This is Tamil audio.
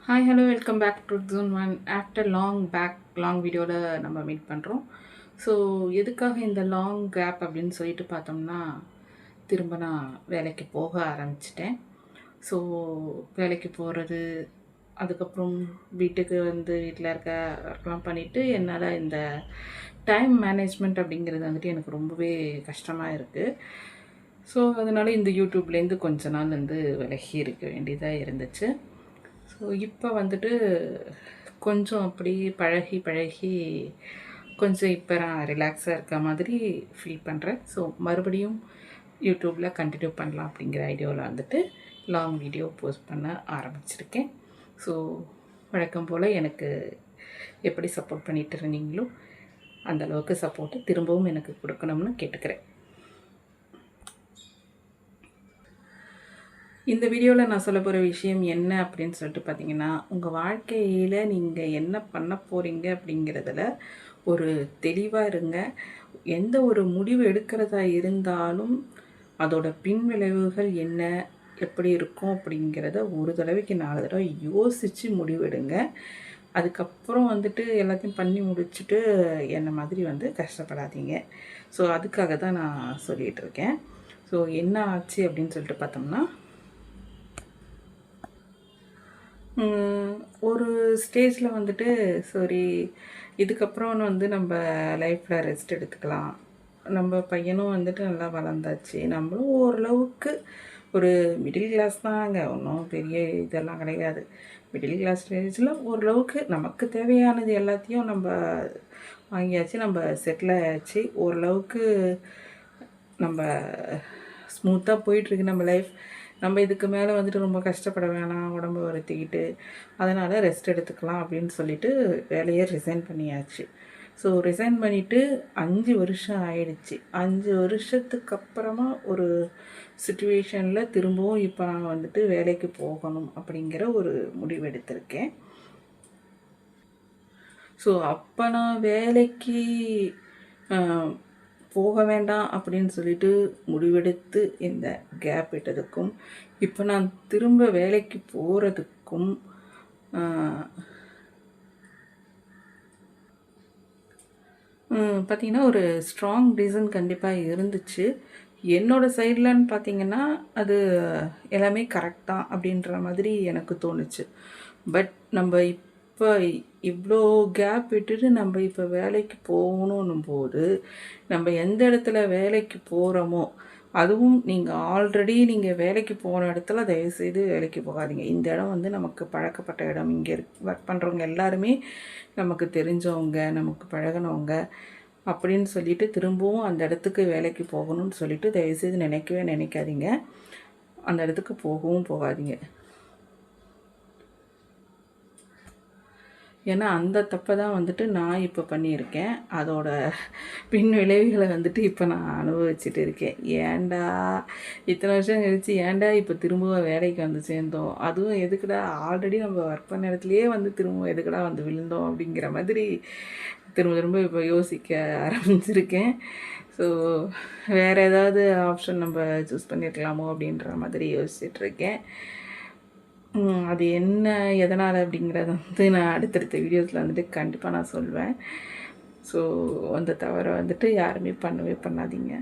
Hi hello welcome back to June one. After long வீடியோவில் நம்ம மீட் பண்ணுறோம். ஸோ எதுக்காக இந்த லாங் கேப் அப்படின்னு சொல்லிட்டு பார்த்தோம்னா, திரும்ப நான் வேலைக்கு போக ஆரம்பிச்சிட்டேன். ஸோ வேலைக்கு போகிறது, அதுக்கப்புறம் வீட்டுக்கு வந்து வீட்டில் இருக்க ஒர்க்லாம் பண்ணிவிட்டு என்னால் இந்த டைம் மேனேஜ்மெண்ட் அப்படிங்கிறது வந்துட்டு எனக்கு ரொம்பவே கஷ்டமாக இருக்குது. ஸோ அதனால் இந்த யூடியூப்லேருந்து கொஞ்ச நாள் வந்து விலகி இருக்க வேண்டியதாக இருந்துச்சு. ஸோ இப்போ வந்துட்டு கொஞ்சம் அப்படி பழகி பழகி கொஞ்சம் இப்போ நான் ரிலாக்ஸாக இருக்க மாதிரி ஃபீல் பண்ணுறேன். ஸோ மறுபடியும் யூடியூப்பில் கண்டினியூ பண்ணலாம் அப்படிங்கிற ஐடியாவில் வந்துட்டு லாங் வீடியோ போஸ்ட் பண்ண ஆரம்பிச்சிருக்கேன். ஸோ வழக்கம் போல் எனக்கு எப்படி சப்போர்ட் பண்ணிகிட்டு இருந்தீங்களோ அந்தளவுக்கு சப்போர்ட்டு திரும்பவும் எனக்கு கொடுக்கணும்னு கேட்டுக்கிறேன். இந்த வீடியோவில் நான் சொல்ல போகிற விஷயம் என்ன அப்படின்னு சொல்லிட்டு பார்த்தீங்கன்னா, உங்கள் வாழ்க்கையில் நீங்கள் என்ன பண்ண போகிறீங்க அப்படிங்கிறதுல ஒரு தெளிவாக இருங்க. எந்த ஒரு முடிவு எடுக்கிறதா இருந்தாலும் அதோட பின்விளைவுகள் என்ன, எப்படி இருக்கும் அப்படிங்கிறத ஒரு தடவைக்கு 4 தடவை யோசித்து முடிவெடுங்க. அதுக்கப்புறம் வந்துட்டு எல்லாத்தையும் பண்ணி முடிச்சுட்டு என்ன மாதிரி வந்து கஷ்டப்படாதீங்க. ஸோ அதுக்காக தான் நான் சொல்லிகிட்ருக்கேன். ஸோ என்ன ஆச்சு அப்படின்னு சொல்லிட்டு பார்த்தோம்னா, ஒரு ஸ்டேஜில் வந்துட்டு சரி இதுக்கப்புறம் வந்து நம்ம லைஃப்பில் ரெஸ்ட் எடுத்துக்கலாம். நம்ம பையனும் வந்துட்டு நல்லா வளர்ந்தாச்சு. நம்மளும் ஓரளவுக்கு ஒரு மிடில் கிளாஸ் தாங்க, ஒன்றும் பெரிய இதெல்லாம் கிடையாது. மிடில் கிளாஸ் ஸ்டேஜில் ஓரளவுக்கு நமக்கு தேவையானது எல்லாத்தையும் நம்ம வாங்கியாச்சு, நம்ம செட்டில் ஆயாச்சு. ஓரளவுக்கு நம்ம ஸ்மூத்தாக போயிட்டுருக்கு நம்ம லைஃப். நம்ம இதுக்கு மேலே வந்துட்டு ரொம்ப கஷ்டப்பட வேணாம், உடம்பு வருத்திக்கிட்டு, அதனால் ரெஸ்ட் எடுத்துக்கலாம் அப்படின்னு சொல்லிட்டு வேலையை ரிசைன் பண்ணியாச்சு. ஸோ ரிசைன் பண்ணிவிட்டு 5 வருஷம் ஆயிடுச்சு. 5 வருஷத்துக்கு அப்புறமா ஒரு சுச்சுவேஷனில் திரும்பவும் இப்போ நான் வந்துட்டு வேலைக்கு போகணும் அப்படிங்கிற ஒரு முடிவு எடுத்திருக்கேன். ஸோ அப்போ நான் வேலைக்கு போக வேண்டாம் அப்படின்னு சொல்லிட்டு முடிவெடுத்து இந்த கேப் விட்டதுக்கும் இப்போ நான் திரும்ப வேலைக்கு போகிறதுக்கும் பார்த்திங்கன்னா ஒரு ஸ்ட்ராங் ரீசன் கண்டிப்பாக இருந்துச்சு. என்னோடய சைட்லன்னு பார்த்திங்கன்னா அது எல்லாமே கரெக்ட் தான் அப்படின்ற மாதிரி எனக்கு தோணுச்சு. பட் நம்ம இப்போ இவ்வளோ கேப் விட்டுட்டு நம்ம இப்போ வேலைக்கு போகணும் போது, நம்ம எந்த இடத்துல வேலைக்கு போகிறோமோ, அதுவும் நீங்கள் ஆல்ரெடி நீங்கள் வேலைக்கு போன இடத்துல தயவுசெய்து வேலைக்கு போகாதீங்க. இந்த இடம் வந்து நமக்கு பழக்கப்பட்ட இடம். இங்கே ஒர்க் பண்ணுறவங்க எல்லாருமே நமக்கு தெரிஞ்சவங்க, நமக்கு பழகினவங்க அப்படின்னு சொல்லிட்டு திரும்பவும் அந்த இடத்துக்கு வேலைக்கு போகணும்னு சொல்லிட்டு தயவுசெய்து நினைக்கவே நினைக்காதீங்க. அந்த இடத்துக்கு போகவும் போகாதீங்க. ஏன்னா அந்த தப்பை தான் வந்துட்டு நான் இப்போ பண்ணியிருக்கேன். அதோட பின் விளைவுகளை வந்துட்டு இப்போ நான் அனுபவிச்சுட்டு இருக்கேன். ஏன்டா இத்தனை வருஷம் கழிச்சு ஏன்டா இப்போ திரும்ப வேலைக்கு வந்து சேர்ந்தோம், அதுவும் எதுக்குடா ஆல்ரெடி நம்ம ஒர்க் பண்ண இடத்துலையே வந்து திரும்ப எதுக்குடா வந்து விழுந்தோம் அப்படிங்கிற மாதிரி திரும்ப திரும்ப இப்போ யோசிக்க ஆரம்பிச்சிருக்கேன். ஸோ வேறு ஏதாவது ஆப்ஷன் நம்ம சூஸ் பண்ணியிருக்கலாமோ அப்படின்ற மாதிரி யோசிச்சுட்ருக்கேன். அது என்ன எதனால் அப்படிங்கிறத வந்து நான் அடுத்தடுத்த வீடியோஸில் வந்துட்டு கண்டிப்பாக நான் சொல்வேன். ஸோ அந்த தவிர வந்துட்டு யாருமே பண்ணவே பண்ணாதீங்க.